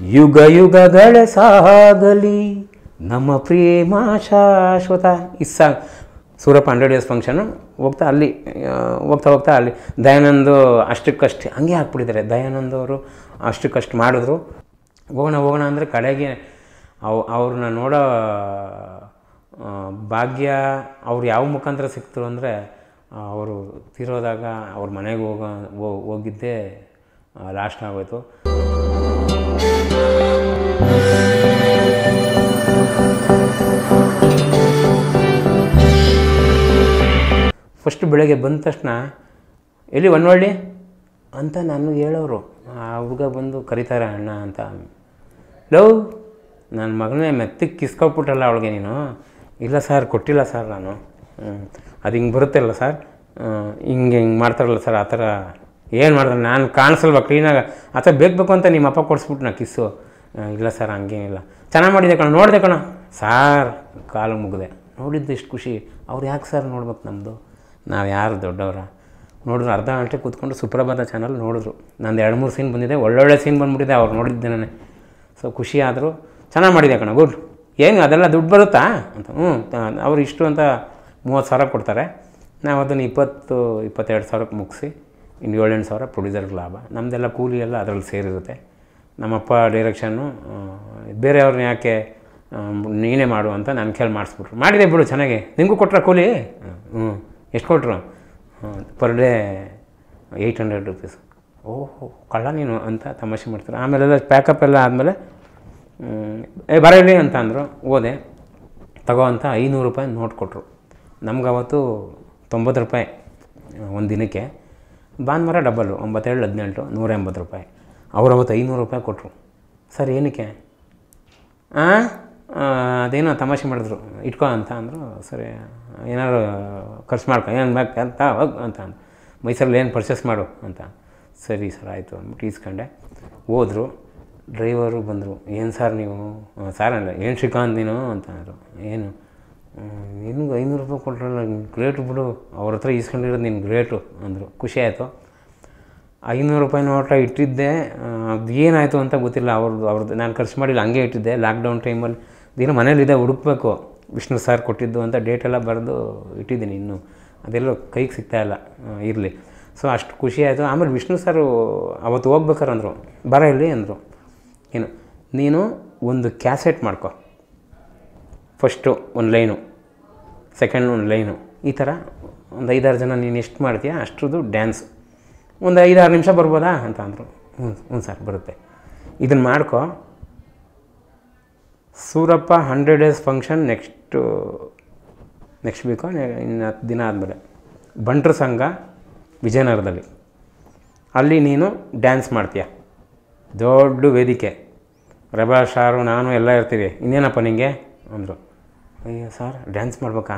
ಯುಗ ಯುಗಗಳ ಸಾಗಲಿ ನಮ್ಮ ಪ್ರೇಮ ಶಾಶ್ವತ ಇಸ್ಸ ಸೂರಪ್ಪ 100 ಡೇಸ್ ಫಂಕ್ಷನು ಹೋಗ್ತಾ ಅಲ್ಲಿ ಹೋಗ್ತಾ ಅಲ್ಲಿ ದಯಾನಂದ್ ಅಷ್ಟಕ್ಕಷ್ಟು ಹಂಗೆ ಹಾಕ್ಬಿಟ್ಟಿದ್ದಾರೆ. ದಯಾನಂದ್ ಅವರು ಅಷ್ಟಕ್ಕಷ್ಟು ಮಾಡಿದ್ರು. ಹೋಗೋಣ ಅಂದರೆ ಕಡೆಗೆ ಅವ್ರನ್ನ ನೋಡೋ ಭಾಗ್ಯ ಅವ್ರು ಯಾವ ಮುಖಾಂತರ ಸಿಕ್ತರು ಅಂದರೆ ಅವರು ತೀರೋದಾಗ ಅವ್ರ ಮನೆಗೆ ಹೋಗಿದ್ದೇ ಲಾಸ್ಟ್ ಆಗೋಯ್ತು. ಫಸ್ಟ್ ಬೆಳಗ್ಗೆ ಬಂದ ತಕ್ಷಣ ಎಲ್ಲಿ ಹೊನ್ನವಳ್ಳಿ ಅಂತ ನಾನು ಹೇಳೋರು. ಆ ಹುಡುಗ ಬಂದು ಕರೀತಾರೆ ಅಣ್ಣ ಅಂತ. ಲವ್ ನನ್ನ ಮಗನೇ ಮೆತ್ತಗೆ ಕಿಸ್ಕೊಬಿಟ್ಟಲ್ಲ ಅವಳಿಗೆ ನೀನು. ಇಲ್ಲ ಸರ್ ಕೊಟ್ಟಿಲ್ಲ ಸರ್ ನಾನು. ಅದು ಹಿಂಗೆ ಬರುತ್ತಲ್ಲ ಸರ್, ಹಿಂಗೆ ಮಾಡ್ತಾರಲ್ಲ ಸರ್, ಆ ಥರ ಏನು ಮಾಡ್ತಾರೆ ನಾನು ಕಾಣಿಸಲ್ವ ಕ್ಲೀನಾಗಿ ಆ ಥರ ಬೇಕು ಅಂತ ನಿಮ್ಮ ಅಪ್ಪ ಕೊಡಿಸ್ಬಿಟ್ಟು ನಾ ಕಿಸ್ಸು. ಇಲ್ಲ ಸರ್ ಹಂಗೇನಿಲ್ಲ, ಚೆನ್ನಾಗಿ ಮಾಡಿದೆ ಕಣ, ನೋಡಿದೆ ಕಣ ಸಾರ್, ಕಾಲು ಮುಗಿದೆ. ನೋಡಿದ್ದು ಇಷ್ಟು ಖುಷಿ. ಅವ್ರು ಯಾಕೆ ಸರ್ ನೋಡ್ಬೇಕು ನಮ್ಮದು, ನಾವು ಯಾರು ದೊಡ್ಡವರ. ನೋಡಿದ್ರು ಅರ್ಧ ಗಂಟೆ ಕೂತ್ಕೊಂಡು ಸುಪ್ರಭಾತ ಚಾನಲ್ ನೋಡಿದ್ರು. ನಂದು 2-3 ಸೀನ್ ಬಂದಿದೆ, ಒಳ್ಳೊಳ್ಳೆ ಸೀನ್ ಬಂದುಬಿಟ್ಟಿದೆ. ಅವ್ರು ನೋಡಿದ್ದೆ ನಾನೇ. ಸೊ ಖುಷಿ ಆದರು. ಚೆನ್ನಾಗಿ ಮಾಡಿದೆ ಕಣ, ಗುಡ್. ಏನು ಅದೆಲ್ಲ ದುಡ್ಡು ಬರುತ್ತಾ ಅಂತ. ಅವ್ರು ಇಷ್ಟು ಅಂತ 30,000 ಕೊಡ್ತಾರೆ. ನಾವು ಅದನ್ನು 20-22 ಸಾವಿರಕ್ಕೆ ಮುಗಿಸಿ ಇನ್ನು 7-8 ಸಾವಿರ ಪ್ರೊಡ್ಯೂಸರ್ಗೆ ಲಾಭ. ನಮ್ಮದೆಲ್ಲ ಕೂಲಿ ಎಲ್ಲ ಅದರಲ್ಲಿ ಸೇರಿರುತ್ತೆ. ನಮ್ಮಪ್ಪ ಡೈರೆಕ್ಷನ್ನು, ಬೇರೆಯವ್ರನ್ನ ಯಾಕೆ ನೀನೇ ಮಾಡು ಅಂತ ನನ್ನ ಕೈಲಿ ಮಾಡಿಸ್ಬಿಟ್ರು. ಮಾಡಿದೆ ಬಿಡು ಚೆನ್ನಾಗಿ. ನಿಮಗೂ ಕೊಟ್ಟರೆ ಕೂಲಿ? ಎಷ್ಟು ಕೊಟ್ಟರು? Per day 800 rupees. ಓಹೋ ಕಳ್ಳ ನೀನು ಅಂತ ತಮಾಷೆ ಮಾಡ್ತಾರೆ. ಆಮೇಲೆಲ್ಲ ಪ್ಯಾಕಪ್ ಎಲ್ಲ ಆದಮೇಲೆ ಬರಲಿ ಅಂತ ಅಂದರು. ಓದೆ ತಗೋ ಅಂತ 500 ರೂಪಾಯಿ ನೋಟ್ ಕೊಟ್ಟರು. ನಮ್ಗೆ ಅವತ್ತು 90 ರೂಪಾಯಿ ಒಂದು ದಿನಕ್ಕೆ. ಭಾನುವಾರ ಡಬಲ್ಲು 97-18 180 ರೂಪಾಯಿ. ಅವ್ರು ಅವತ್ತು 500 ರೂಪಾಯಿ ಕೊಟ್ಟರು. ಸರ್ ಏನಕ್ಕೆ? ಅದೇನೋ ತಮಾಷೆ ಮಾಡಿದ್ರು. ಇಟ್ಕೋ ಅಂತ ಅಂದರು. ಸರಿ ಏನಾದ್ರು ಖರ್ಚು ಮಾಡ್ಕೊ, ಏನು ಬೇಕು ಅಂತ ಹೋಗಿ ಅಂತ ಅಂದು. ಮೈಸೂರಲ್ಲಿ ಏನು ಪರ್ಚೇಸ್ ಮಾಡು ಅಂತ. ಸರಿ ಸರ್ ಆಯಿತು ಅಂದ್ಬಿಟ್ಟು ಈಸ್ಕೊಂಡೆ. ಹೋದರು. ಡ್ರೈವರು ಬಂದರು. ಏನು ಸರ್ ನೀವು? ಸರ್ ಅಲ್ಲ, ಏನು ಶ್ರೀಕಾಂತ್ ನೀನು ಅಂತ ಅಂದರು. ಏನು ನಿನಗೆ 500 ರೂಪಾಯಿ ಕೊಟ್ಟರಲ್ಲ, ಗ್ರೇಟು ಬಿಡು, ಅವ್ರ ಹತ್ರ ಈಸ್ಕೊಂಡಿರೋದು ನಿನ್ನ ಗ್ರೇಟು ಅಂದರು. ಖುಷಿ ಆಯಿತು. 500 ರೂಪಾಯಿ ನೋಟ ಇಟ್ಟಿದ್ದೆ. ಅದು ಏನಾಯಿತು ಅಂತ ಗೊತ್ತಿಲ್ಲ. ಅವ್ರದ್ದು ನಾನು ಖರ್ಚು ಮಾಡಿಲ್ಲ, ಹಂಗೆ ಇಟ್ಟಿದ್ದೆ. ಲಾಕ್ಡೌನ್ ಟೈಮಲ್ಲಿ ಏನೋ ಮನೇಲಿದೆ, ಹುಡುಕ್ಬೇಕು. ವಿಷ್ಣು ಸರ್ ಕೊಟ್ಟಿದ್ದು ಅಂತ ಡೇಟೆಲ್ಲ ಬರೆದು ಇಟ್ಟಿದ್ದೀನಿ. ಇನ್ನೂ ಅದೆಲ್ಲ ಕೈಗೆ ಸಿಗ್ತಾಯಿಲ್ಲ. ಇರಲಿ. ಸೊ ಅಷ್ಟು ಖುಷಿ ಆಯಿತು. ಆಮೇಲೆ ವಿಷ್ಣು ಸರು ಅವತ್ತು ಹೋಗ್ಬೇಕಾರೆ ಅಂದರು, ಬರ ಇಲ್ಲಿ ಅಂದರು. ಏನು ನೀನು ಒಂದು ಕ್ಯಾಸೆಟ್ ಮಾಡ್ಕೊ, ಫಸ್ಟು ಒಂದು ಲೈನು, ಸೆಕೆಂಡ್ ಒಂದು ಲೈನು, ಈ ಥರ ಒಂದು 5-6 ಜನ ನೀನು ಎಷ್ಟು ಮಾಡ್ತೀಯ ಅಷ್ಟ್ರದ್ದು ಡ್ಯಾನ್ಸು, ಒಂದು 5-6 ನಿಮಿಷ ಬರ್ಬೋದಾ ಅಂತ ಅಂದರು. ಹ್ಞೂ ಸರ್ ಬರುತ್ತೆ. ಇದನ್ನು ಮಾಡ್ಕೊ. Surappa 100 days function next week, ಇನ್ನು 10 ದಿನ ಆದಮೇಲೆ ಬಂಟ್ರ ಸಂಘ ವಿಜಯನಗರದಲ್ಲಿ. ಅಲ್ಲಿ ನೀನು ಡ್ಯಾನ್ಸ್ ಮಾಡ್ತೀಯ, ದೊಡ್ಡ ವೇದಿಕೆ, ರಬಾ ಶಾರು ನಾನು ಎಲ್ಲ ಇರ್ತೀವಿ. ಇನ್ನೇನಪ್ಪ ನಿಂಗೆ ಅಂದರು. ಅಯ್ಯೋ ಸರ್ ಡ್ಯಾನ್ಸ್ ಮಾಡ್ಬೇಕಾ?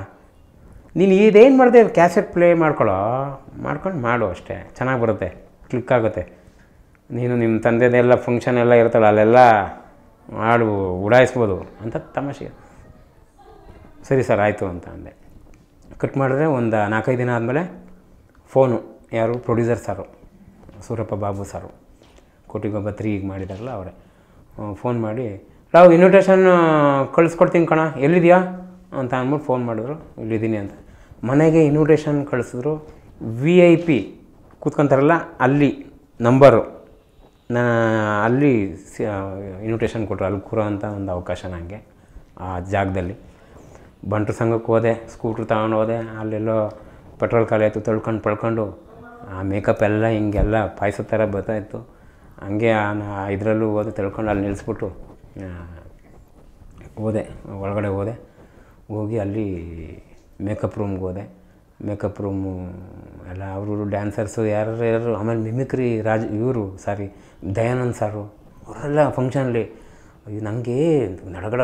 ನೀನು ಇದೇನು ಮಾಡಿದೆ, ಕ್ಯಾಸೆಟ್ ಪ್ಲೇ ಮಾಡ್ಕೊಂಡು ಮಾಡು ಅಷ್ಟೇ, ಚೆನ್ನಾಗಿ ಬರುತ್ತೆ, ಕ್ಲಿಕ್ ಆಗುತ್ತೆ. ನೀನು ನಿಮ್ಮ ತಂದೆದೆಲ್ಲ ಫಂಕ್ಷನ್ ಎಲ್ಲ ಇರುತ್ತಲ್ಲ, ಅಲ್ಲೆಲ್ಲ ಹಾಡು ಉಡಾಯಿಸ್ಬೋದು ಅಂತ ತಮಾಷೆ. ಸರಿ ಸರ್ ಆಯಿತು ಅಂತ ಅಂದೆ. ಕಟ್ ಮಾಡಿದ್ರೆ ಒಂದು 4-5 ದಿನ ಆದಮೇಲೆ ಫೋನು, ಯಾರು ಪ್ರೊಡ್ಯೂಸರ್ ಸಾರು, ಸೂರಪ್ಪ ಬಾಬು ಸಾರು, ಕೋಟಿಗೊಬ್ಬ 3 ಈಗ ಮಾಡಿದಾರಲ್ಲ ಅವರೇ, ಫೋನ್ ಮಾಡಿ ನಾವು ಇನ್ವಿಟೇಷನ್ ಕಳಿಸ್ಕೊಡ್ತೀನಿ ಕಣ, ಎಲ್ಲಿದೆಯಾ ಅಂತ ಅಂದ್ಬಿಟ್ಟು ಫೋನ್ ಮಾಡಿದ್ರು. ಇಲ್ಲಿದ್ದೀನಿ ಅಂತ. ಮನೆಗೆ ಇನ್ವಿಟೇಷನ್ ಕಳಿಸಿದ್ರು. VIP ಕೂತ್ಕೊಂತಾರಲ್ಲ ಅಲ್ಲಿ ನಂಬರು, ಅಲ್ಲಿ ಇನ್ವಿಟೇಷನ್ ಕೊಟ್ಟರು. ಅಲ್ಲಿ ಕೂರೋ ಅಂಥ ಒಂದು ಅವಕಾಶ ನನಗೆ ಆ ಜಾಗದಲ್ಲಿ. ಬಂಟ್ರ ಸಂಘಕ್ಕೆ ಹೋದೆ, ಸ್ಕೂಟ್ರ್ ತಗೊಂಡು ಹೋದೆ. ಅಲ್ಲೆಲ್ಲೋ ಪೆಟ್ರೋಲ್ ಖಾಲಿ ಆಯಿತು, ಪಳ್ಕೊಂಡು ಆ ಮೇಕಪ್ ಎಲ್ಲ ಹಿಂಗೆಲ್ಲ ಪಾಯಸ ಥರ ಬರ್ತಾಯಿತ್ತು. ಹಂಗೆ ಇದರಲ್ಲೂ ಹೋದೆ, ತಿಳ್ಕೊಂಡು ಅಲ್ಲಿ ನಿಲ್ಲಿಸ್ಬಿಟ್ಟು ಒಳಗಡೆ ಹೋಗಿ ಅಲ್ಲಿ ಮೇಕಪ್ ರೂಮ್ಗೆ ಹೋದೆ. ಮೇಕಪ್ ರೂಮು ಎಲ್ಲ ಅವರು ಡ್ಯಾನ್ಸರ್ಸು ಯಾರು. ಆಮೇಲೆ ಮಿಮಿಕ್ರಿ ದಯಾನಂದ್ ಸಾರು ಅವರೆಲ್ಲ ಫಂಕ್ಷನಲ್ಲಿ. ನನಗೆ ನಡಗಡ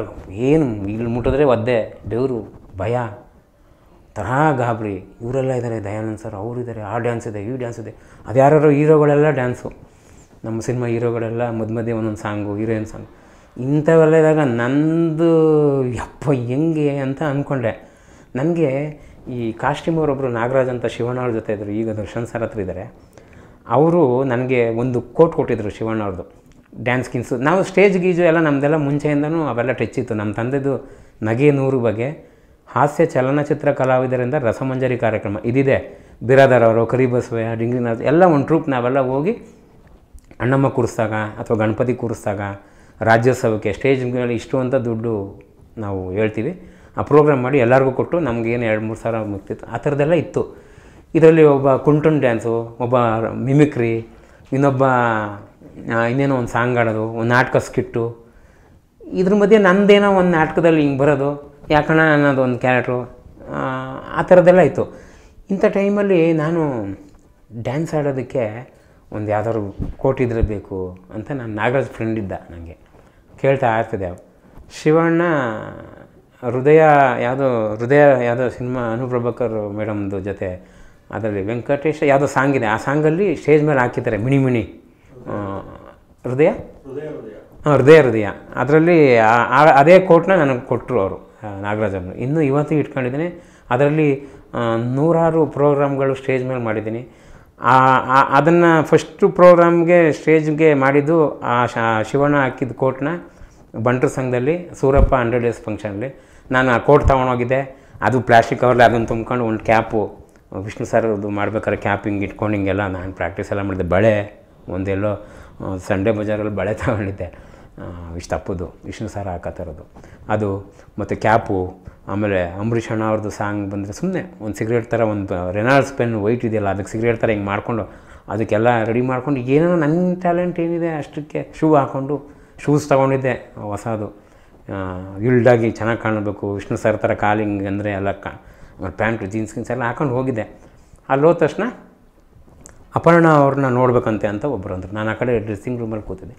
ಏನು ಇಲ್ಲಿ ಮುಟ್ಟಿದ್ರೆ ಒದ್ದೆ, ಬೆವರು, ಭಯ, ತರಹ ಗಾಬರಿ. ಇವರೆಲ್ಲ ಇದ್ದಾರೆ, ದಯಾನಂದ್ ಸರ್ ಅವರಿದ್ದಾರೆ, ಆ ಡ್ಯಾನ್ಸ್ ಇದೆ, ಈ ಡ್ಯಾನ್ಸ್ ಇದೆ. ಅದು ಯಾರು ಹೀರೋಗಳೆಲ್ಲ ಡ್ಯಾನ್ಸು, ನಮ್ಮ ಸಿನಿಮಾ ಹೀರೋಗಳೆಲ್ಲ ಮಧ್ಯೆ ಒಂದೊಂದು ಸಾಂಗು, ಹೀರೋಯಿನ್ ಸಾಂಗು, ಇಂಥವೆಲ್ಲ ಇದ್ದಾಗ ನಂದು ಯಪ್ಪ ಹೆಂಗೆ ಅಂತ ಅಂದ್ಕೊಂಡೆ. ನನಗೆ ಈ ಕಾಸ್ಟ್ಯೂಮ್ ಅವರೊಬ್ಬರು ನಾಗರಾಜ್ ಅಂತ ಶಿವಣ್ಣ ಅವ್ರ ಜೊತೆ ಇದ್ದರು, ಈಗ ದರ್ಶನ್ ಸರ್ ಹತ್ರ ಇದ್ದಾರೆ. ಅವರು ನನಗೆ ಒಂದು ಕೋಟ್ ಕೊಟ್ಟಿದ್ದರು ಶಿವಣ್ಣ ಅವ್ರದ್ದು. ಡ್ಯಾನ್ಸ್ ಗಿನ್ಸು ನಾವು ಸ್ಟೇಜ್ ಗೀಜು ಎಲ್ಲ ನಮ್ಮದೆಲ್ಲ ಮುಂಚೆಯಿಂದನೂ ಅವೆಲ್ಲ ಟಚ್ ಇತ್ತು. ನಮ್ಮ ತಂದೆದು ನಗೆ ನೂರು ಬಗ್ಗೆ ಹಾಸ್ಯ ಚಲನಚಿತ್ರ ಕಲಾವಿದರಿಂದ ರಸಮಂಜರಿ ಕಾರ್ಯಕ್ರಮ ಇದಿದೆ. ಬಿರಾದರ್ ಅವರು, ಕರಿಬಸವೆ, ಡಿಂಗ್ರಿನಾಥ್ ಎಲ್ಲ ಒಂದು ಟ್ರೂಪ್ ನಾವೆಲ್ಲ ಹೋಗಿ ಅಣ್ಣಮ್ಮ ಕೂರಿಸ್ದಾಗ ಅಥವಾ ಗಣಪತಿ ಕೂರಿಸ್ದಾಗ ರಾಜ್ಯೋತ್ಸವಕ್ಕೆ ಸ್ಟೇಜ್ ಮೇಲೆ ಇಷ್ಟು ಅಂತ ದುಡ್ಡು ನಾವು ಹೇಳ್ತೀವಿ, ಆ ಪ್ರೋಗ್ರಾಮ್ ಮಾಡಿ ಎಲ್ಲರಿಗೂ ಕೊಟ್ಟು ನಮಗೇನು 2-3 ಸಾವಿರ ಮುಗ್ತಿತ್ತು. ಆ ಥರದ್ದೆಲ್ಲ ಇತ್ತು. ಇದರಲ್ಲಿ ಒಬ್ಬ ಕುಂಟನ್ ಡ್ಯಾನ್ಸು, ಒಬ್ಬ ಮಿಮಿಕ್ರಿ, ಇನ್ನೇನೋ ಒಂದು ಸಾಂಗ್ ಆಡೋದು, ಒಂದು ನಾಟಕ ಸ್ಕಿಟ್ಟು, ಇದ್ರ ಮಧ್ಯೆ ನಂದೇನೋ ಒಂದು ನಾಟಕದಲ್ಲಿ ಹಿಂಗೆ ಬರೋದು, ಯಾಕಣ್ಣ ಅನ್ನೋದು ಒಂದು ಕ್ಯಾರೆಕ್ಟ್ರು, ಆ ಥರದ್ದೆಲ್ಲ ಇತ್ತು. ಇಂಥ ಟೈಮಲ್ಲಿ ನಾನು ಡ್ಯಾನ್ಸ್ ಆಡೋದಕ್ಕೆ ಒಂದು ಯಾವ್ದಾದ್ರು ಕೋಟ್ ಇದ್ರೆ ಬೇಕು ಅಂತ ನಾನು ನಾಗರಾಜ್ ಫ್ರೆಂಡ್ ಇದ್ದ, ನನಗೆ ಕೇಳ್ತಾ ಇರ್ತಿದ್ದೆ. ಶಿವಣ್ಣ ಹೃದಯ ಯಾವುದೋ ಸಿನಿಮಾ ಅನುಪ್ರಭಾಕರ್ ಮೇಡಮ್ದು ಜೊತೆ ಅದರಲ್ಲಿ ವೆಂಕಟೇಶ ಯಾವುದೋ ಸಾಂಗ್ ಇದೆ, ಆ ಸಾಂಗಲ್ಲಿ ಸ್ಟೇಜ್ ಮೇಲೆ ಹಾಕಿದ್ದಾರೆ ಮಿಣಿ ಹೃದಯ ಅದರಲ್ಲಿ ಅದೇ ಕೋಟ್ನ ನನಗೆ ಕೊಟ್ಟರು ಅವರು, ನಾಗರಾಜನ್ನು. ಇನ್ನೂ ಇವತ್ತು ಇಟ್ಕೊಂಡಿದ್ದೀನಿ. ಅದರಲ್ಲಿ 100 ಪ್ರೋಗ್ರಾಮ್ಗಳು ಸ್ಟೇಜ್ ಮೇಲೆ ಮಾಡಿದ್ದೀನಿ. ಅದನ್ನು ಫಸ್ಟು ಪ್ರೋಗ್ರಾಮ್ಗೆ ಸ್ಟೇಜ್ಗೆ ಮಾಡಿದ್ದು ಶಿವಣ್ಣ ಹಾಕಿದ ಕೋಟ್ನ ಬಂಟ್ರ ಸಂಘದಲ್ಲಿ ಸೂರಪ್ಪ 100 ಡೇಸ್ ಫಂಕ್ಷನಲ್ಲಿ ನಾನು ಆ ಕೋಟ್ ತೊಗೊಂಡೋಗಿದ್ದೆ. ಅದು ಪ್ಲಾಸ್ಟಿಕ್ ಕವರ್ಲಿ ಅದನ್ನು ತುಂಬ್ಕೊಂಡು ಒಂದು ಕ್ಯಾಪು ವಿಷ್ಣು ಸರ್ ಅದು ಮಾಡ್ಬೇಕಾದ್ರೆ ಕ್ಯಾಪ್ ಹಿಂಗೆ ಇಟ್ಕೊಂಡು ಹಿಂಗೆಲ್ಲ ನಾನು ಪ್ರಾಕ್ಟೀಸ್ ಎಲ್ಲ ಮಾಡಿದ್ದೆ. ಬಳೆ ಒಂದೆಲ್ಲೋ ಸಂಡೇ ಬಜಾರಲ್ಲಿ ಬಳೆ ತಗೊಂಡಿದ್ದೆ, ಇಷ್ಟು ತಪ್ಪದು ವಿಷ್ಣು ಸರ್ ಹಾಕತ್ತಿರೋದು ಅದು, ಮತ್ತು ಕ್ಯಾಪು. ಆಮೇಲೆ ಅಂಬರೀಷ್ ಅಣ್ಣ ಅವ್ರದ್ದು ಸಾಂಗ್ ಬಂದರೆ ಸುಮ್ಮನೆ ಒಂದು ಸಿಗರೇಟ್ ಥರ ಒಂದು ರೆನಾಲ್ಡ್ಸ್ ಪೆನ್ ವೈಟ್ ಇದೆಯಲ್ಲ, ಅದಕ್ಕೆ ಸಿಗರೇಟ್ ಥರ ಹಿಂಗೆ ಮಾಡಿಕೊಂಡು ಅದಕ್ಕೆಲ್ಲ ರೆಡಿ ಮಾಡ್ಕೊಂಡು ಏನೋ ನನ್ನ ಟ್ಯಾಲೆಂಟ್ ಏನಿದೆ ಅಷ್ಟಕ್ಕೆ ಶೂ ಹಾಕ್ಕೊಂಡು ಶೂಸ್ ತೊಗೊಂಡಿದ್ದೆ ಹೊಸದು, ಗಿಲ್ಡಾಗಿ ಚೆನ್ನಾಗಿ ಕಾಣಬೇಕು ವಿಷ್ಣು ಸರ್ ಥರ ಕಾಲಿಂಗ್ ಅಂದರೆ ಎಲ್ಲ ಪ್ಯಾಂಟು ಜೀನ್ಸ್ ಎಲ್ಲ ಹಾಕೊಂಡು ಹೋಗಿದ್ದೆ. ಅಲ್ಲಿ ಹೋದ ತಕ್ಷಣ ಅಪರ್ಣ ಅವ್ರನ್ನ ನೋಡ್ಬೇಕಂತೆ ಅಂತ ಒಬ್ಬರು ಅಂದರು. ನಾನು ಆ ಕಡೆ ಡ್ರೆಸ್ಸಿಂಗ್ ರೂಮಲ್ಲಿ ಕೂತಿದ್ದೆ.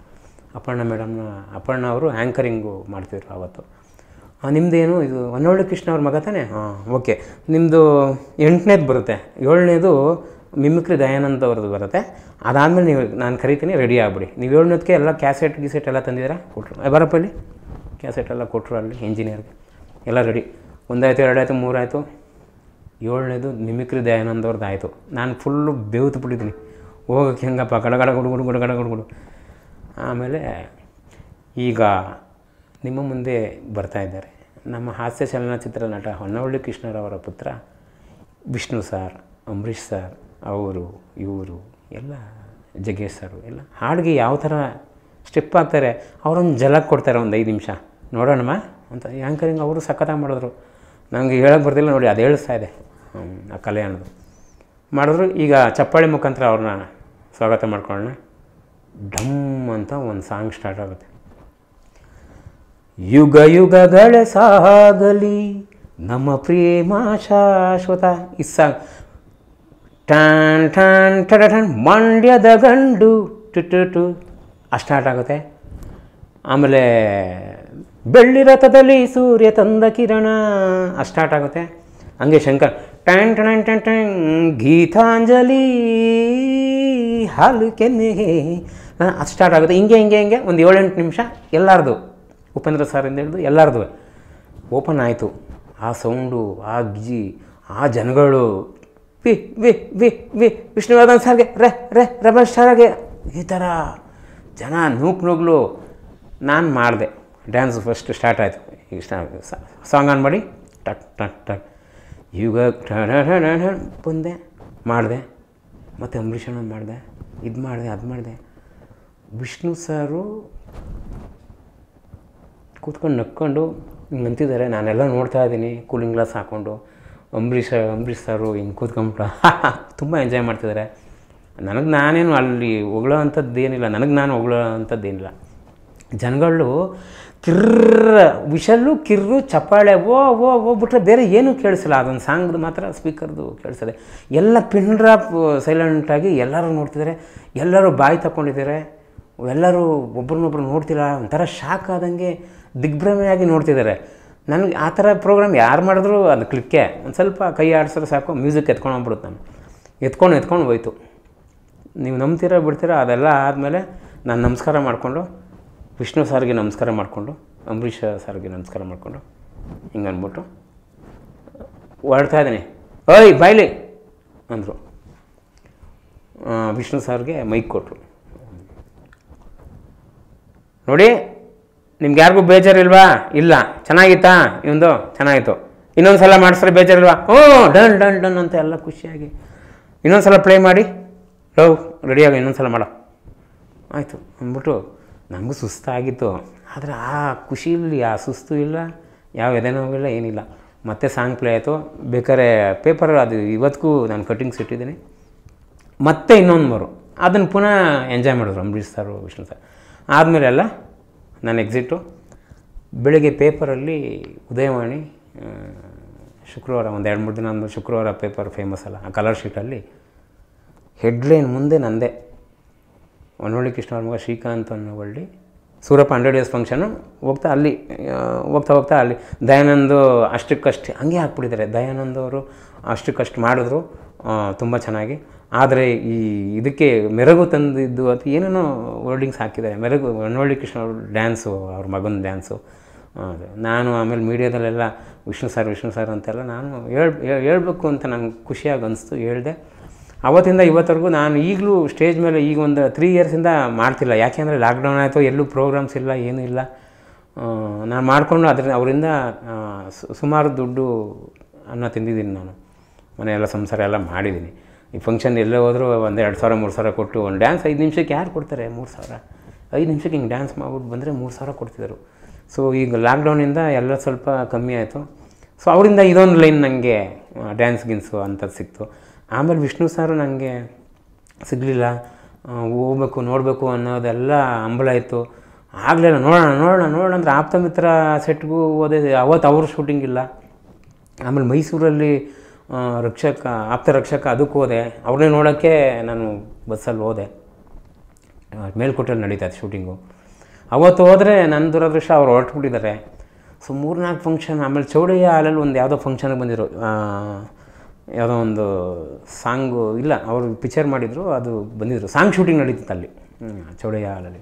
ಅಪರ್ಣ ಅವರು ಆ್ಯಂಕರಿಂಗು ಮಾಡ್ತಿದ್ರು ಆವತ್ತು. ನಿಮ್ಮದೇನು ಇದು ಹೊನ್ನವಳ್ಳಿ ಕೃಷ್ಣ ಅವ್ರ ಮಗ ತಾನೆ? ಹಾಂ, ಓಕೆ. ನಿಮ್ಮದು 8ನೇದು ಬರುತ್ತೆ, 7ನೇದು ಮಿಮಿಕ್ರಿ ದಯಾನಂದ್ ಅವ್ರದ್ದು ಬರುತ್ತೆ. ಅದಾದಮೇಲೆ ನೀವು ನಾನು ಕರಿತೀನಿ, ರೆಡಿ ಆಗ್ಬಿಡಿ. ನೀವು 7ನೇದಕ್ಕೆ ಎಲ್ಲ ಕ್ಯಾಸೆಟ್ ಎಲ್ಲ ತಂದಿದ್ದೀರಾ? ಕೊಟ್ಟರು. ಬರಪ್ಪಲ್ಲಿ ಕ್ಯಾಸೆಟ್ ಎಲ್ಲ ಕೊಟ್ಟರು ಅಲ್ಲಿ ಇಂಜಿನಿಯರ್ಗೆ, ಎಲ್ಲ ರೆಡಿ. 1 ಆಯಿತು, 2 ಆಯಿತು, 3 ಆಯಿತು. 7ನೇದು ಮಿಮಿಕ್ರಿ ದಯಾನಂದ್ ಅವ್ರದ್ದು ಆಯಿತು. ನಾನು ಫುಲ್ಲು ಬೇವ್ತು ಬಿಟ್ಟಿದ್ದೀನಿ, ಹೋಗೋಕ್ಕೆ ಹೆಂಗಪ್ಪ ಗಡಗಡ ಗುಡುಗುಡು. ಆಮೇಲೆ ಈಗ ನಿಮ್ಮ ಮುಂದೆ ಬರ್ತಾ ಇದ್ದಾರೆ ನಮ್ಮ ಹಾಸ್ಯ ಚಲನಚಿತ್ರ ನಟ ಹೊನ್ನವಳ್ಳಿ ಕೃಷ್ಣರವರ ಪುತ್ರ ವಿಷ್ಣು ಸರ್, ಅಂಬರೀಷ್ ಸರ್, ಅವರು ಇವರು ಎಲ್ಲ ಜಗ್ಗೇಶ್ ಸರು ಎಲ್ಲ ಹಾಡಿಗೆ ಯಾವ ಥರ ಸ್ಟೆಪ್ ಹಾಕ್ತಾರೆ, ಅವರೊಂದು ಜಲಕ್ಕೆ ಕೊಡ್ತಾರೆ ಒಂದು 5 ನಿಮಿಷ ನೋಡೋಣಮ್ಮ ಅಂತ. ಆ್ಯಂಕರಿಂಗ್ ಅವರು ಸಖತ್ತಾಗಿ ಮಾಡಿದ್ರು. ನನಗೆ ಹೇಳೋಕ್ಕೆ ಬರ್ತಿಲ್ಲ ನೋಡಿ, ಅದು ಹೇಳಿಸ್ತಾ ಇದೆ ಆ ಕಲೆ ಅನ್ನೋದು ಮಾಡಿದ್ರು. ಈಗ ಚಪ್ಪಾಳಿ ಮುಖಾಂತರ ಅವ್ರನ್ನ ಸ್ವಾಗತ ಮಾಡ್ಕೊಳ್ಳೋಣ. ಡಮ್ ಅಂತ ಒಂದು ಸಾಂಗ್ ಸ್ಟಾರ್ಟ್ ಆಗುತ್ತೆ. ಯುಗ ಯುಗಗಳ ಸಾಗಲಿ ನಮ್ಮ ಪ್ರೇಮ ಶಾಶ್ವತ. ಈ ಸಾಂಗ್ ಟಾನ್ ಟಾನ್ ಟನ್ ಮಂಡ್ಯದ ಗಂಡು ಟು ಸ್ಟಾರ್ಟ್ ಆಗುತ್ತೆ. ಆಮೇಲೆ ಬೆಳ್ಳಿ ರಥದಲ್ಲಿ ಸೂರ್ಯ ತಂದ ಕಿರಣ ಸ್ಟಾರ್ಟ್ ಆಗುತ್ತೆ. ಹಂಗೆ ಶಂಕರ್ ಟ್ಯಾನ್ ಟನ್ ಟನ್ ಟನ್ ಗೀತಾಂಜಲಿ ಹಾಲು ಕೆನ್ನೆಗೆ ಅದು ಸ್ಟಾರ್ಟ್ ಆಗುತ್ತೆ. ಹಿಂಗೆ ಒಂದು 7-8 ನಿಮಿಷ ಎಲ್ಲರದು, ಉಪೇಂದ್ರ ಸರಿಂದ ಹಿಡಿದು ಎಲ್ಲರದು ಓಪನ್ ಆಯಿತು. ಆ ಸೌಂಡು, ಆ ಗಿಜಿ, ಆ ಜನಗಳು ವಿ ವಿ ವಿ ವಿ ವಿಷ್ಣುವರ್ಧನ್ ಸರ್ಗೆ ರಮೇಶ್ ಸರ್ಗೆ ಈ ಥರ ಜನ ನೂಗ್ಲು. ನಾನು ಮಾಡಿದೆ ಡ್ಯಾನ್ಸ್. ಫಸ್ಟ್ ಸ್ಟಾರ್ಟ್ ಆಯಿತು. ಈಗ ಸಾಂಗ್ ಆನ್ ಮಾಡಿ ಟಕ್ ಟಕ್ ಟಕ್ ಯುಗ ಬಂದೆ ಮಾಡಿದೆ. ಮತ್ತು ಅಂಬರೀಷಣ್ಣ ಮಾಡಿದೆ, ಇದು ಮಾಡಿದೆ, ಅದು ಮಾಡಿದೆ. ವಿಷ್ಣು ಸಾರು ಕೂತ್ಕೊಂಡು ನಕ್ಕೊಂಡು ಹಿಂಗೆ ಅಂತಿದ್ದಾರೆ. ನಾನೆಲ್ಲ ನೋಡ್ತಾ ಇದ್ದೀನಿ ಕೂಲಿಂಗ್ ಗ್ಲಾಸ್ ಹಾಕ್ಕೊಂಡು. ಅಂಬರೀಷ್ ಸಾರು ಹಿಂಗೆ ಕೂತ್ಕೊಂಡ್ಬಿಟ್ಟು ತುಂಬ ಎಂಜಾಯ್ ಮಾಡ್ತಿದ್ದಾರೆ. ನಾನೇನು ಅಲ್ಲಿ ಹೊಗಳೋ ಅಂಥದ್ದೇನಿಲ್ಲ, ನಾನು ಹೊಗಳೋ ಅಂಥದ್ದೇನಿಲ್ಲ. ಜನಗಳು ವಿಷಲ್ಲು ಕಿರ್ರು ಚಪ್ಪಾಳೆ ಓ ಬಿಟ್ರೆ ಬೇರೆ ಏನೂ ಕೇಳಿಸಿಲ್ಲ. ಅದೊಂದು ಸಾಂಗ್ದು ಮಾತ್ರ ಸ್ಪೀಕರ್ದು ಕೇಳಿಸ್ತದೆ. ಎಲ್ಲ ಪಿನ್ ಡ್ರಾಪ್ ಸೈಲೆಂಟಾಗಿ ಎಲ್ಲರೂ ನೋಡ್ತಿದ್ದಾರೆ, ಎಲ್ಲರೂ ಬಾಯಿ ತಗೊಂಡಿದ್ದಾರೆ, ಎಲ್ಲರೂ ಒಬ್ರನ್ನೊಬ್ರು ನೋಡ್ತಿಲ್ಲ, ಒಂಥರ ಶಾಕ್ ಆದಂಗೆ ದಿಗ್ಭ್ರಮೆಯಾಗಿ ನೋಡ್ತಿದ್ದಾರೆ. ನನಗೆ ಆ ಥರ ಪ್ರೋಗ್ರಾಮ್ ಯಾರು ಮಾಡಿದ್ರು ಅದು ಕ್ಲಿಕ್ಕೆ. ಒಂದು ಸ್ವಲ್ಪ ಕೈ ಆಡಿಸಿದ್ರೆ ಸಾಕು, ಮ್ಯೂಸಿಕ್ ಎತ್ಕೊಂಡು ಹೋಗ್ಬಿಡುತ್ತೆ. ನಾನು ಎತ್ಕೊಂಡು ಹೋಯ್ತು. ನೀವು ನಂಬ್ತೀರಾ ಬಿಡ್ತೀರಾ, ಅದೆಲ್ಲ ಆದಮೇಲೆ ನಾನು ನಮಸ್ಕಾರ ಮಾಡಿಕೊಂಡು ವಿಷ್ಣು ಸಾರ್ಗೆ ನಮಸ್ಕಾರ ಮಾಡಿಕೊಂಡು ಅಂಬರೀಷ್ ಸಾರ್ಗೆ ನಮಸ್ಕಾರ ಮಾಡಿಕೊಂಡು ಹಿಂಗೆ ಅಂದ್ಬಿಟ್ಟು ಹೊರಡ್ತಾ ಇದ್ದೀನಿ. ಓಯ್ ಬಾಯ್ಲಿ ಅಂದರು. ವಿಷ್ಣು ಸಾರ್ಗೆ ಮೈಕ್ ಕೊಟ್ಟರು. ನೋಡಿ ನಿಮ್ಗೆ ಯಾರಿಗೂ ಬೇಜಾರಿಲ್ವಾ? ಇಲ್ಲ. ಚೆನ್ನಾಗಿತ್ತಾ ಇವಂದು? ಚೆನ್ನಾಗಿತ್ತು. ಇನ್ನೊಂದು ಸಲ ಮಾಡಿಸ್ರೆ ಬೇಜಾರಿಲ್ವಾ? ಹ್ಞೂ, ಡನ್ ಡನ್ ಡನ್ ಅಂತ ಎಲ್ಲ ಖುಷಿಯಾಗಿ ಇನ್ನೊಂದು ಸಲ ಪ್ಲೇ ಮಾಡಿ, ಲವ್ ರೆಡಿಯಾಗಿ ಇನ್ನೊಂದು ಸಲ ಮಾಡೋ ಆಯಿತು ಅಂದ್ಬಿಟ್ಟು. ನನಗೂ ಸುಸ್ತಾಗಿತ್ತು, ಆದರೆ ಆ ಖುಷಿಯಲ್ಲಿ ಆ ಸುಸ್ತು ಇಲ್ಲ, ಯಾವ ಎದೆನೋವಿಲ್ಲ, ಏನಿಲ್ಲ. ಮತ್ತೆ ಸಾಂಗ್ ಪ್ಲೇ ಆಯಿತು. ಬೇಕಾದ್ರೆ ಪೇಪರ್ ಅದು ಇವತ್ತಿಗೂ ನಾನು ಕಟ್ಟಿಂಗ್ಸ್ ಇಟ್ಟಿದ್ದೀನಿ. ಮತ್ತೆ ಇನ್ನೊಂದು ಬರು ಅದನ್ನು ಪುನಃ ಎಂಜಾಯ್ ಮಾಡಿದ್ರು ಅಂಬರೀಷ್ ಸರ್, ವಿಷ್ಣು ಸರ್. ಆದಮೇಲೆಲ್ಲ ನಾನು ಎಕ್ಸಿಟು. ಬೆಳಗ್ಗೆ ಪೇಪರಲ್ಲಿ ಉದಯವಾಣಿ ಶುಕ್ರವಾರ ಒಂದು 2-3 ದಿನ ಅಂದಮೇಲೆ ಶುಕ್ರವಾರ ಪೇಪರ್ ಫೇಮಸ್ ಅಲ್ಲ, ಆ ಕಲರ್ ಶೀಟಲ್ಲಿ ಹೆಡ್ಲೈನ್ ಮುಂದೆ ನಂದೇ, ಹೊನ್ನವಳ್ಳಿ ಕೃಷ್ಣ ಅವ್ರ ಮಗ ಶ್ರೀಕಾಂತ್ ಹೊನ್ನವಳ್ಳಿ ಸೂರಪ್ಪ 100 ಡೇಸ್ ಫಂಕ್ಷನು ಹೋಗ್ತಾ ಅಲ್ಲಿ ಹೋಗ್ತಾ ಅಲ್ಲಿ ದಯಾನಂದು ಅಷ್ಟಕ್ಕಷ್ಟು ಹಂಗೆ ಹಾಕ್ಬಿಟ್ಟಿದ್ದಾರೆ. ದಯಾನಂದ್ ಅವರು ಅಷ್ಟಕ್ಕಷ್ಟು ಮಾಡಿದ್ರು ತುಂಬ ಚೆನ್ನಾಗಿ. ಆದರೆ ಈ ಇದಕ್ಕೆ ಮೆರಗು ತಂದಿದ್ದು ಅದು ಏನೇನೋ ವರ್ಡಿಂಗ್ಸ್ ಹಾಕಿದ್ದಾರೆ. ಮೆರಗು ಹೊನ್ನವಳ್ಳಿ ಕೃಷ್ಣ ಅವರು ಡ್ಯಾನ್ಸು, ಅವ್ರ ಮಗನ ಡ್ಯಾನ್ಸು. ನಾನು ಆಮೇಲೆ ಮೀಡಿಯಾದಲ್ಲೆಲ್ಲ ವಿಷ್ಣು ಸರ್ ಅಂತೆಲ್ಲ ನಾನು ಹೇಳ್ಬೇಕು ಅಂತ ನಂಗೆ ಖುಷಿಯಾಗಿ ಅನಿಸ್ತು, ಹೇಳಿದೆ. ಅವತ್ತಿಂದ ಇವತ್ತರೆಗೂ ನಾನು ಈಗಲೂ ಸ್ಟೇಜ್ ಮೇಲೆ ಈಗ ಒಂದು 3 ಇಯರ್ಸಿಂದ ಮಾಡ್ತಿಲ್ಲ. ಯಾಕೆಂದರೆ ಲಾಕ್ಡೌನ್ ಆಯಿತು, ಎಲ್ಲೂ ಪ್ರೋಗ್ರಾಮ್ಸ್ ಇಲ್ಲ, ಏನೂ ಇಲ್ಲ. ನಾನು ಮಾಡಿಕೊಂಡು ಅವರಿಂದ ಸುಮಾರು ದುಡ್ಡು ಅನ್ನ ತಿಂದಿದ್ದೀನಿ. ನಾನು ಮನೆಯೆಲ್ಲ ಸಂಸಾರ ಎಲ್ಲ ಮಾಡಿದ್ದೀನಿ. ಈ ಫಂಕ್ಷನ್ ಎಲ್ಲೇ ಹೋದರೂ ಒಂದು 2,000-3,000 ಕೊಟ್ಟು ಒಂದು ಡ್ಯಾನ್ಸ್ 5 ನಿಮಿಷಕ್ಕೆ ಯಾರು ಕೊಡ್ತಾರೆ? 3,000 5 ನಿಮಿಷಕ್ಕೆ ಹಿಂಗೆ ಡ್ಯಾನ್ಸ್ ಮಾಡ್ಬಿಟ್ಟು ಬಂದರೆ 3,000 ಕೊಡ್ತಿದ್ದರು. ಸೊ ಈಗ ಲಾಕ್ಡೌನಿಂದ ಎಲ್ಲ ಸ್ವಲ್ಪ ಕಮ್ಮಿ ಆಯಿತು. ಸೊ ಅವರಿಂದ ಇದೊಂದು ಲೈನ್ ನನಗೆ ಡ್ಯಾನ್ಸ್ ಗಿನ್ಸು ಅಂಥದ್ದು ಸಿಕ್ತು. ಆಮೇಲೆ ವಿಷ್ಣು ಸಾರು ನನಗೆ ಸಿಗಲಿಲ್ಲ. ಹೋಗ್ಬೇಕು ನೋಡಬೇಕು ಅನ್ನೋದೆಲ್ಲ ಹಂಬಲ ಇತ್ತು. ಆಗಲಿಲ್ಲ. ನೋಡೋಣ ಅಂದರೆ ಆಪ್ತಮಿತ್ರ ಸೆಟ್ಗೂ ಹೋದೆ. ಅವತ್ತು ಅವ್ರ ಶೂಟಿಂಗ್ ಇಲ್ಲ. ಆಮೇಲೆ ಮೈಸೂರಲ್ಲಿ ಆಪ್ತ ರಕ್ಷಕ ಅದಕ್ಕೆ ಹೋದೆ. ಅವ್ರನ್ನೇ ನೋಡೋಕ್ಕೆ ನಾನು ಬಸ್ಸಲ್ಲಿ ಹೋದೆ. ಮೇಲ್ಕೋಟೆಯಲ್ಲಿ ನಡೀತದೆ ಶೂಟಿಂಗು. ಅವತ್ತು ಹೋದರೆ ನನ್ನ ದುರದೃಷ್ಟ ಅವ್ರು ಹೊರಟ್ಬಿಟ್ಟಿದ್ದಾರೆ. So 3-4 function. ಆಮೇಲೆ ಚೌಡಯ್ಯ ಹಾಲಲ್ಲಿ ಒಂದು ಯಾವುದೋ ಫಂಕ್ಷನ್ಗೆ ಬಂದಿದ್ರು, ಯಾವುದೋ ಒಂದು ಸಾಂಗು ಇಲ್ಲ, ಅವರು ಪಿಕ್ಚರ್ ಮಾಡಿದರು, ಅದು ಬಂದಿದ್ದರು. ಸಾಂಗ್ ಶೂಟಿಂಗ್ ನಡೀತಿತ್ತು ಅಲ್ಲಿ ಚೌಡಯ್ಯ ಹಾಲಲ್ಲಿ.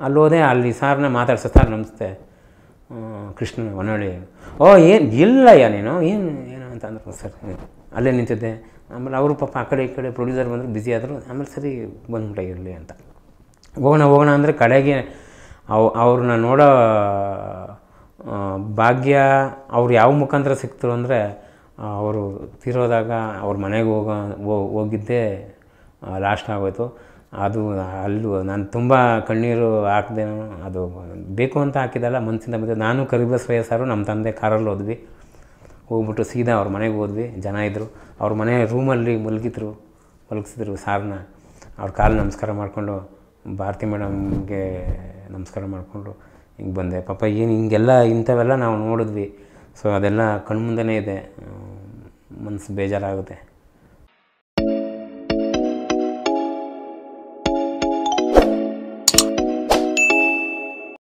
ಅಲ್ಲಿ ಹೋದೆ. ಅಲ್ಲಿ ಸಾರನ್ನ ಮಾತಾಡ್ಸೋ, ಸರ್ ನಮಸ್ತೆ, ಕೃಷ್ಣ ಹೊನ್ನವಳ್ಳಿ. ಏನು ಇಲ್ಲಯ್ಯ ನೀನು ಏನು ಅಂತ ಅಂದರು. ಸರ್ ಅಲ್ಲೇ ನಿಂತಿದ್ದೆ. ಆಮೇಲೆ ಅವರು ಪಾಪ ಆ ಕಡೆ ಈ ಕಡೆ ಪ್ರೊಡ್ಯೂಸರ್ ಬಂದರು, ಬ್ಯುಸಿ ಆದರು. ಆಮೇಲೆ ಸರಿ ಬಂದ್ಬಿಟ್ಟೆ ಇರಲಿ ಅಂತ ಹೋಗೋಣ ಅಂದರೆ ಕಡೆಗೆ ಅವ್ರನ್ನ ನೋಡೋ ಭಾಗ್ಯ ಅವ್ರು ಯಾವ ಮುಖಾಂತರ ಸಿಕ್ತರು ಅಂದರೆ, ಅವರು ತೀರೋದಾಗ ಅವ್ರ ಮನೆಗೆ ಹೋಗಿದ್ದೇ ಲಾಸ್ಟ್ ಆಗೋಯ್ತು. ಅದು ಅಲ್ಲೂ ನಾನು ತುಂಬ ಕಣ್ಣೀರು ಹಾಕಿದೆ. ಅದು ಬೇಕು ಅಂತ ಹಾಕಿದ್ದಲ್ಲ, ಮನಸ್ಸಿಂದ ಬಂದಿದ್ದು. ನಾನು ಕರಿಬಸವಯ್ಯ ಸಾರು ನಮ್ಮ ತಂದೆ ಕಾರಲ್ಲಿ ಹೋದ್ವಿ. ಹೋಗ್ಬಿಟ್ಟು ಸೀದಾ ಅವ್ರ ಮನೆಗೆ ಹೋದ್ವಿ. ಜನ ಇದ್ದರು. ಅವ್ರ ಮನೆ ರೂಮಲ್ಲಿ ಮಲಗಿಸಿದ್ರು ಸಾರನ್ನ. ಅವ್ರ ಕಾಲು ನಮಸ್ಕಾರ ಮಾಡಿಕೊಂಡು, ಭಾರತಿ ಮೇಡಮ್ಗೆ ನಮಸ್ಕಾರ ಮಾಡಿಕೊಂಡು ಹಿಂಗೆ ಬಂದೆ. ಪಾಪ ಏನು ಹಿಂಗೆಲ್ಲ ಇಂಥವೆಲ್ಲ ನಾವು ನೋಡಿದ್ವಿ. ಸೊ ಅದೆಲ್ಲ ಕಣ್ಮುಂದೆನೇ ಇದೆ. ಮನಸ್ಸು ಬೇಜಾರಾಗುತ್ತೆ.